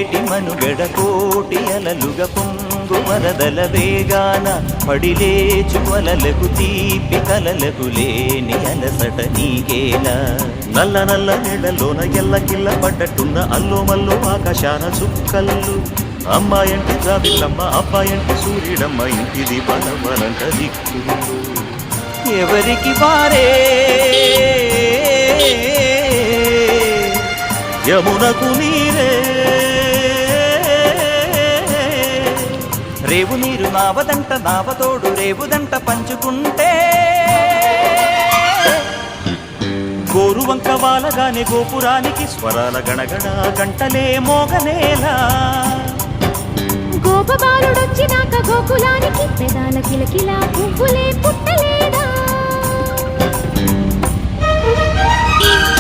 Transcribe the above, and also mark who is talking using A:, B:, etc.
A: పొంగేటి మనుగడ కోటి అలలుగా పొంగు వరదల వేగాన పడిలేచు వలలకు తీపి కలలకు లేని అలసట నీకేలా నల్ల నల్ల నీళ్లలోన ఎల్లకిల్ల పడ్డట్టున్న అల్లో మల్లో ఆకాశాన చుక్కల్లు అమ్మాయంటి జాబిల్లమ్మ అబ్బాయంటి సూర్యుడమ్మ ఇంటిది బలవరంట దిక్కు ఎవరికి వారే యమునకు నీరే రేవు నీరు నావదంట నావతోడు రేవుదంట పంచుకుంటే గోరువంక వాలగానే గోపురానికి స్వరాల గణగణ గంటలే మోగనేలా
B: గోపబాలుడొచ్చినాక గోకులానికి పెదాల కిలకిలా పువ్వులే పుట్టలే